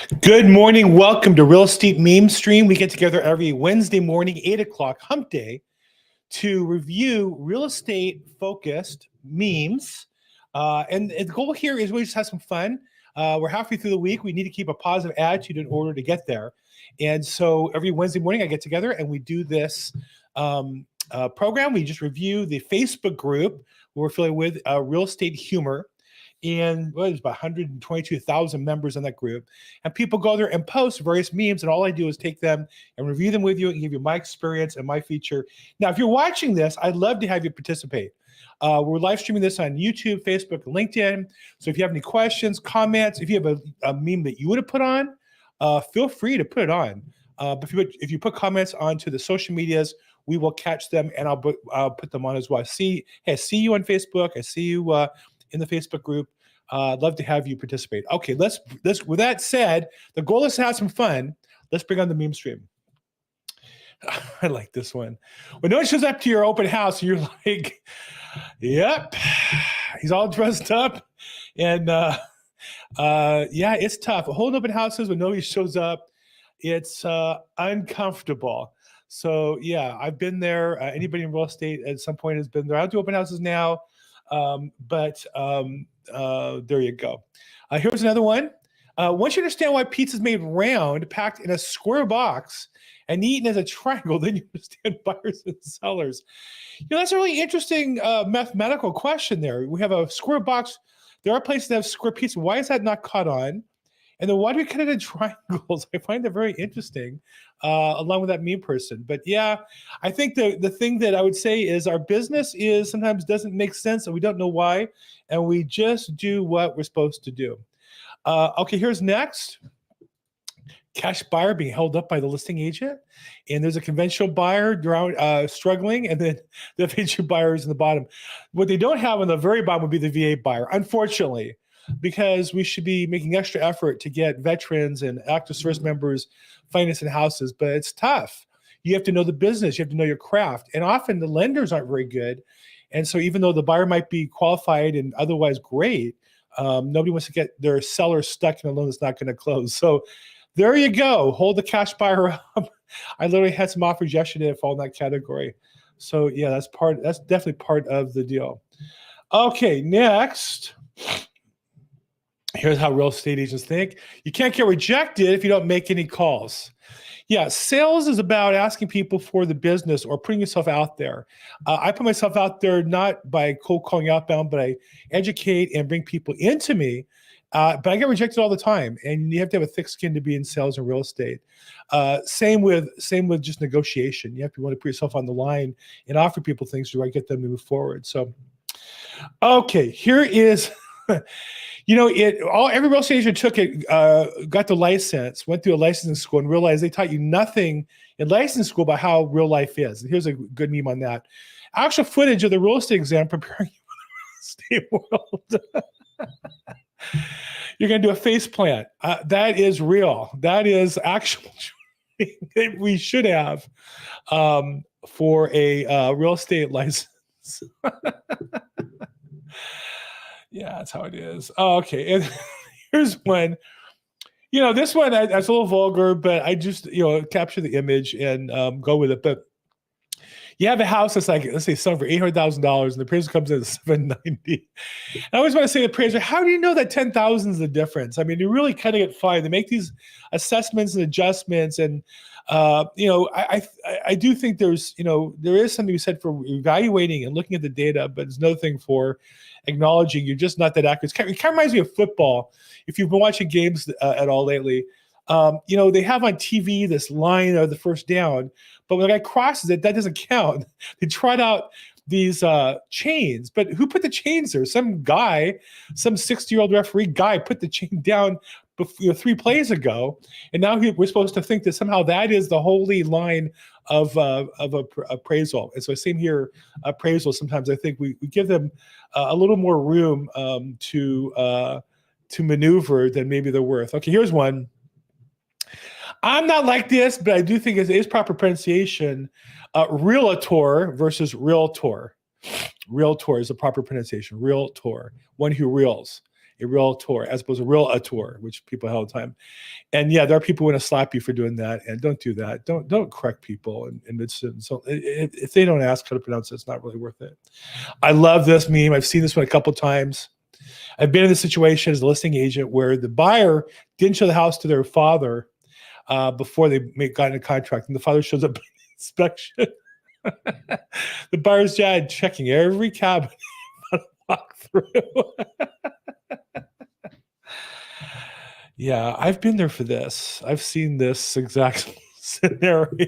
Good morning. Welcome to Real Estate Meme Stream. We get together every Wednesday morning, 8 o'clock, hump day, to review real estate focused memes. And the goal here is we just have some fun. We're halfway through the week. We need to keep a positive attitude in order to get there. And so every Wednesday morning, I get together and we do this program. We just review the Facebook group we're affiliated with, Real Estate Humor. And there's about 122,000 members in that group. And people go there and post various memes. And all I do is take them and review them with you and give you my experience and my feature. Now, if you're watching this, I'd love to have you participate. We're live streaming this on YouTube, Facebook, and LinkedIn. So if you have any questions, comments, if you have a meme that you want to put on, feel free to put it on. But if you put comments onto the social medias, we will catch them and I'll put them on as well. I see you on Facebook. I see you in the Facebook group. I'd love to have you participate. Okay, let's. With that said, the goal is to have some fun. Let's bring on the meme stream. I like this one. When no one shows up to your open house, you're like, "Yep, he's all dressed up," and yeah, it's tough. Holding open houses when nobody shows up, it's uncomfortable. So yeah, I've been there. Anybody in real estate at some point has been there. I do open houses now. But there you go. Here's another one. Once you understand why pizza is made round, packed in a square box, and eaten as a triangle, then you understand buyers and sellers. That's a really interesting mathematical question there. We have a square box. There are places that have square pizza. Why is that not caught on? And then why do we cut it in triangles? I find that very interesting, along with that meme person. But yeah, I think the thing that I would say is our business is sometimes doesn't make sense and we don't know why. And we just do what we're supposed to do. Okay, here's next. Cash buyer being held up by the listing agent. And there's a conventional buyer struggling, and then the FHA buyer is in the bottom. What they don't have on the very bottom would be the VA buyer, unfortunately, because we should be making extra effort to get veterans and active service members financing houses, but it's tough. You have to know the business, you have to know your craft, and often the lenders aren't very good. And so even though the buyer might be qualified and otherwise great, nobody wants to get their seller stuck in a loan that's not going to close. So there you go. Hold the cash buyer up. I literally had some offers yesterday that fall in that category. So yeah, that's definitely part of the deal. Okay, next. Here's how real estate agents think. You can't get rejected if you don't make any calls. Yeah, sales is about asking people for the business or putting yourself out there. I put myself out there not by cold calling outbound, but I educate and bring people into me. But I get rejected all the time, and you have to have a thick skin to be in sales and real estate. Same with just negotiation. You have to want to put yourself on the line and offer people things to get them to move forward. So, okay, here is. Every real estate agent took it, got the license, went through a licensing school, and realized they taught you nothing in licensing school about how real life is. And here's a good meme on that. Actual footage of the real estate exam preparing you for the real estate world. You're going to do a face plant. That is real. That is actual that we should have for a real estate license. Yeah, that's how it is. Oh, okay, and here's one. This one, that's a little vulgar, but I just, capture the image and go with it. But you have a house that's like, let's say, selling for $800,000, and the appraiser comes in at $790. I always want to say to the appraiser, how do you know that $10,000 is the difference? I mean, you're really cutting it fine. They make these assessments and adjustments, and I do think there is something to be said for evaluating and looking at the data, but there's another thing for acknowledging you're just not that accurate. It kind of reminds me of football. If you've been watching games at all lately, they have on TV this line of the first down, but when the guy crosses it, that doesn't count. They tried out these chains, but who put the chains there? Some guy, some 60-year-old referee guy put the chain down 3 plays ago, and now we're supposed to think that somehow that is the holy line of appraisal. And so same here, appraisal. Sometimes I think we give them a little more room to maneuver than maybe they're worth. Okay, here's one. I'm not like this, but I do think it is proper pronunciation. Realtor versus realtor. Realtor is the proper pronunciation. Realtor, one who reels. a realtor as opposed to realtor, which people have all the time. And yeah, there are people who want to slap you for doing that, and don't do that. Don't correct people in mid-sentence. So if they don't ask how to pronounce it, it's not really worth it. I love this meme. I've seen this one a couple times. I've been in this situation as a listing agent where the buyer didn't show the house to their father before they got into contract, and the father shows up at the inspection. The buyer's dad checking every cabinet walk through. Yeah, I've been there for this. I've seen this exact scenario.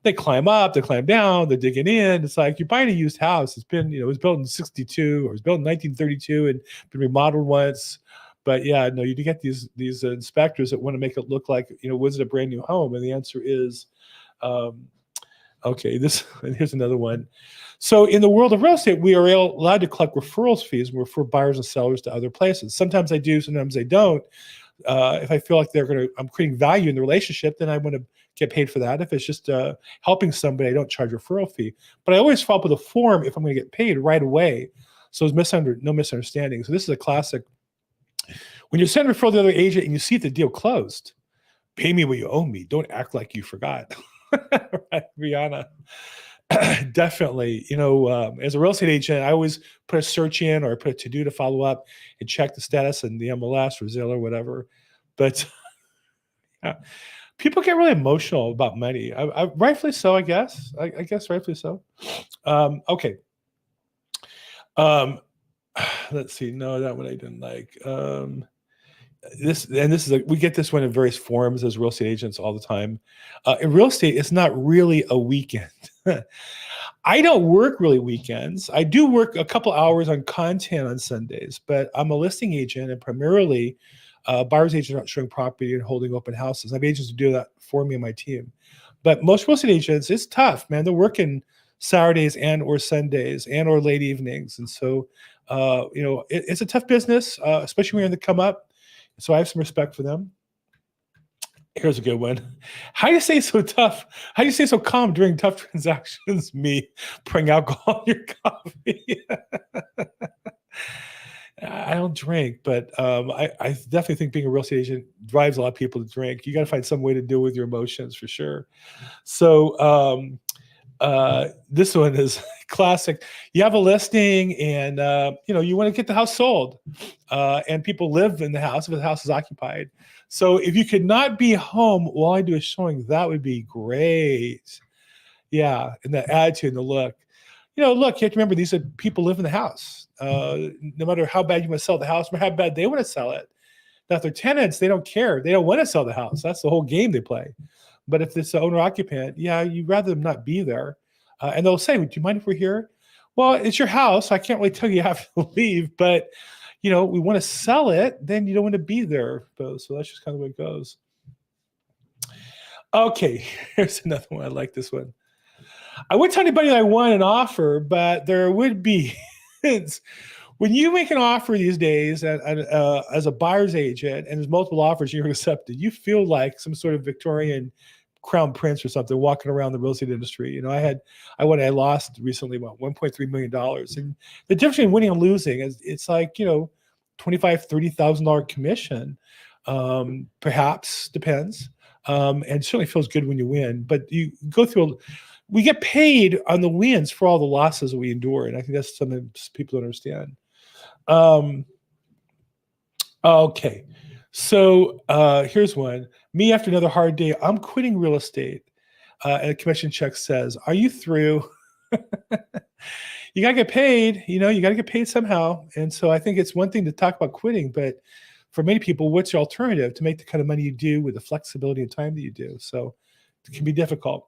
They climb up, they climb down, they're digging in. It's like you're buying a used house. It's been, it was built in 62 or it was built in 1932 and been remodeled once. But yeah, no, you get these inspectors that want to make it look like, was it a brand new home? And the answer is, okay, and here's another one. So in the world of real estate, we are allowed to collect referrals fees and refer buyers and sellers to other places. Sometimes I do, sometimes I don't. If I feel like I'm creating value in the relationship, then I want to get paid for that. If it's just helping somebody, I don't charge a referral fee. But I always follow up with a form if I'm going to get paid right away. So there's no misunderstanding. So this is a classic. When you send a referral to the other agent and you see the deal closed, pay me what you owe me. Don't act like you forgot. Right, Rihanna. Definitely. As a real estate agent, I always put a search in or put a to-do to follow up and check the status in the MLS or Zillow or whatever. But yeah, people get really emotional about money. Rightfully so, I guess. I guess rightfully so. Okay. Let's see. No, that one I didn't like. We get this one in various forums as real estate agents all the time. In real estate, it's not really a weekend. I don't work really weekends. I do work a couple hours on content on Sundays, but I'm a listing agent and primarily buyer's agent out showing property and holding open houses. I have agents who do that for me and my team. But most real estate agents, it's tough, man. They're working Saturdays and or Sundays and or late evenings. And so, it's a tough business, especially when you're in the come up. So I have some respect for them. Here's a good one. How do you stay so tough? How do you stay so calm during tough transactions? Me pouring alcohol in your coffee. I don't drink, but I definitely think being a real estate agent drives a lot of people to drink. You got to find some way to deal with your emotions for sure. So this one is classic. You have a listing and, you want to get the house sold and people live in the house if the house is occupied. So if you could not be home while I do a showing, that would be great. Yeah. And the attitude and the look, look, you have to remember these are people live in the house. No matter how bad you want to sell the house or how bad they want to sell it. Now, if they're tenants, they don't care. They don't want to sell the house. That's the whole game they play. But if it's the owner occupant, yeah, you'd rather them not be there. And they'll say, do you mind if we're here? Well, it's your house. I can't really tell you have to leave, but we want to sell it, then you don't want to be there. So that's just kind of the way it goes. Okay, here's another one. I like this one. I wouldn't tell anybody that I want an offer, but there would be. When you make an offer these days as a buyer's agent and there's multiple offers you're accepted, you feel like some sort of Victorian crown prince or something walking around the real estate industry. I lost recently about $1.3 million. And the difference between winning and losing is it's like, $25,000, $30,000 commission, perhaps, depends. And it certainly feels good when you win, but you go through we get paid on the wins for all the losses that we endure. And I think that's something people don't understand. Okay. So here's one. Me after another hard day, I'm quitting real estate. And a commission check says, are you through? You got to get paid. You got to get paid somehow. And so I think it's one thing to talk about quitting, but for many people, what's your alternative to make the kind of money you do with the flexibility and time that you do? So it can be difficult.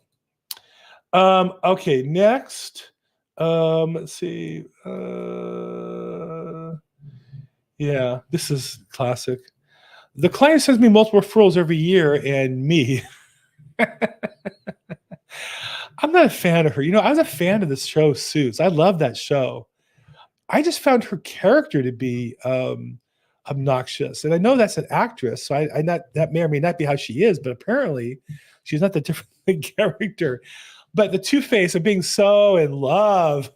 Okay, next. Let's see. Yeah, this is classic. The client sends me multiple referrals every year, and me. I'm not a fan of her. I was a fan of this show, Suits. I love that show. I just found her character to be obnoxious. And I know that's an actress, so that may or may not be how she is, but apparently she's not the different character. But the two-face of being so in love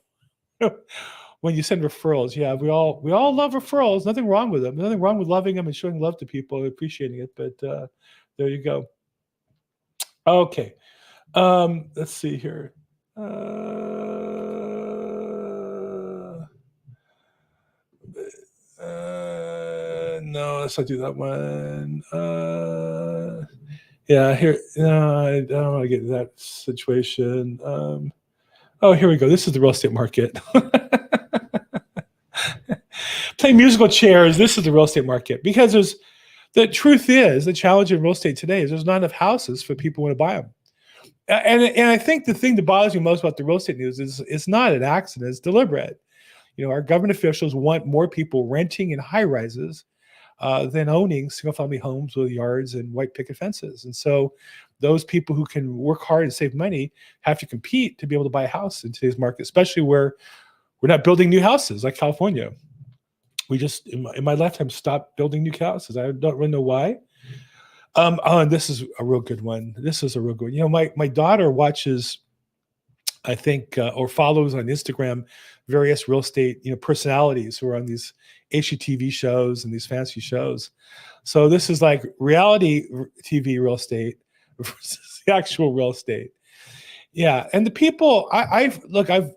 when you send referrals. Yeah, we all love referrals. Nothing wrong with them. Nothing wrong with loving them and showing love to people and appreciating it. But there you go. Okay. Let's see here. No, let's not do that one. Yeah, here. I don't want to get in that situation. Oh, here we go. This is the real estate market. Play musical chairs. This is the real estate market because the truth is the challenge in real estate today is there's not enough houses for people who want to buy them. And I think the thing that bothers me most about the real estate news is it's not an accident, it's deliberate. Our government officials want more people renting in high rises than owning single family homes with yards and white picket fences. And so those people who can work hard and save money have to compete to be able to buy a house in today's market, especially where we're not building new houses like California. We just, in my lifetime, stopped building new houses. I don't really know why. And this is a real good one. This is a real good one. My daughter watches, I think, or follows on Instagram various real estate, personalities who are on these HGTV shows and these fancy shows. So this is like reality TV real estate versus the actual real estate. Yeah, and the people I've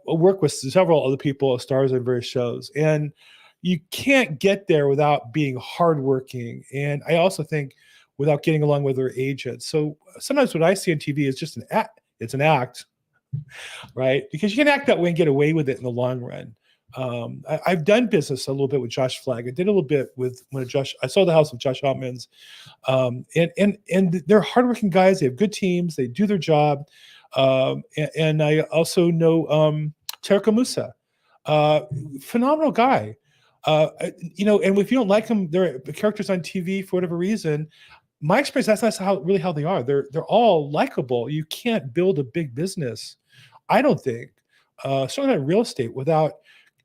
worked with several other people, stars on various shows, and you can't get there without being hardworking. And I also think without getting along with their agents. So sometimes what I see on TV is just an act. It's an act, right? Because you can act that way and get away with it in the long run. I've done business a little bit with Josh Flagg. I did a little bit I sold the house with Josh Altman's, and they're hardworking guys. They have good teams. They do their job. And I also know Terika Musa, phenomenal guy. And if you don't like them, they're characters on TV for whatever reason. My experience, that's not how they are. They're all likable. You can't build a big business, I don't think, certainly not real estate, without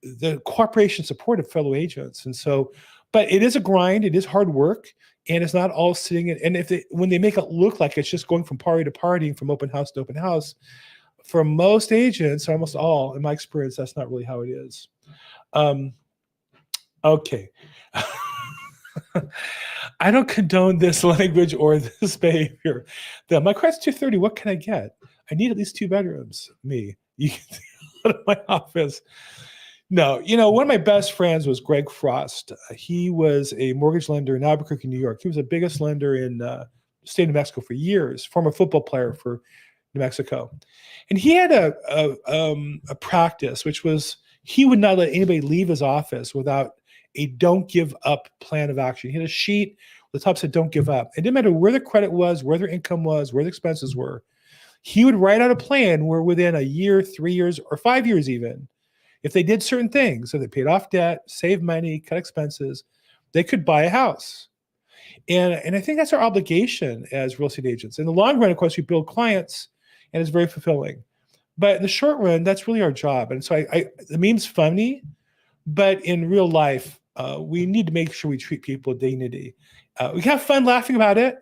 the cooperation support of fellow agents. And so, but it is a grind. It is hard work, and it's not all sitting in. And when they make it look like it's just going from party to party and from open house to open house, for most agents, almost all, in my experience, that's not really how it is. Okay. I don't condone this language or this behavior. My credit's 230. What can I get? I need at least 2 bedrooms. You can out of my office. No, one of my best friends was Greg Frost. He was a mortgage lender in Albuquerque, New York. He was the biggest lender in the state of New Mexico for years, former football player for New Mexico. And he had a practice, which was he would not let anybody leave his office without a don't give up plan of action. He had a sheet with the top said don't give up. It didn't matter where the credit was, where their income was, where the expenses were. He would write out a plan where within a year, 3 years, or 5 years even, if they did certain things, so they paid off debt, saved money, cut expenses, they could buy a house. And I think that's our obligation as real estate agents. In the long run, of course, we build clients, and it's very fulfilling. But in the short run, that's really our job. And so the meme's funny, but in real life, we need to make sure we treat people with dignity. We have fun laughing about it.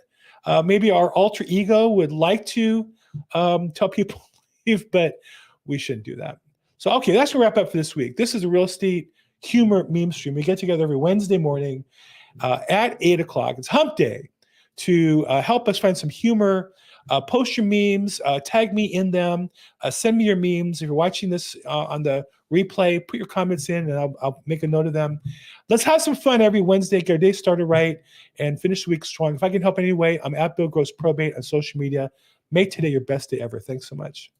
Maybe our alter ego would like to tell people to leave, but we shouldn't do that. So, okay, that's a wrap up for this week. This is a real estate humor meme stream. We get together every Wednesday morning at 8 o'clock. It's hump day to help us find some humor. Post your memes, tag me in them, send me your memes. If you're watching this on the replay, put your comments in and I'll make a note of them. Let's have some fun every Wednesday, get our day started right, and finish the week strong. If I can help in any way, I'm at Bill Gross Probate on social media. Make today your best day ever. Thanks so much.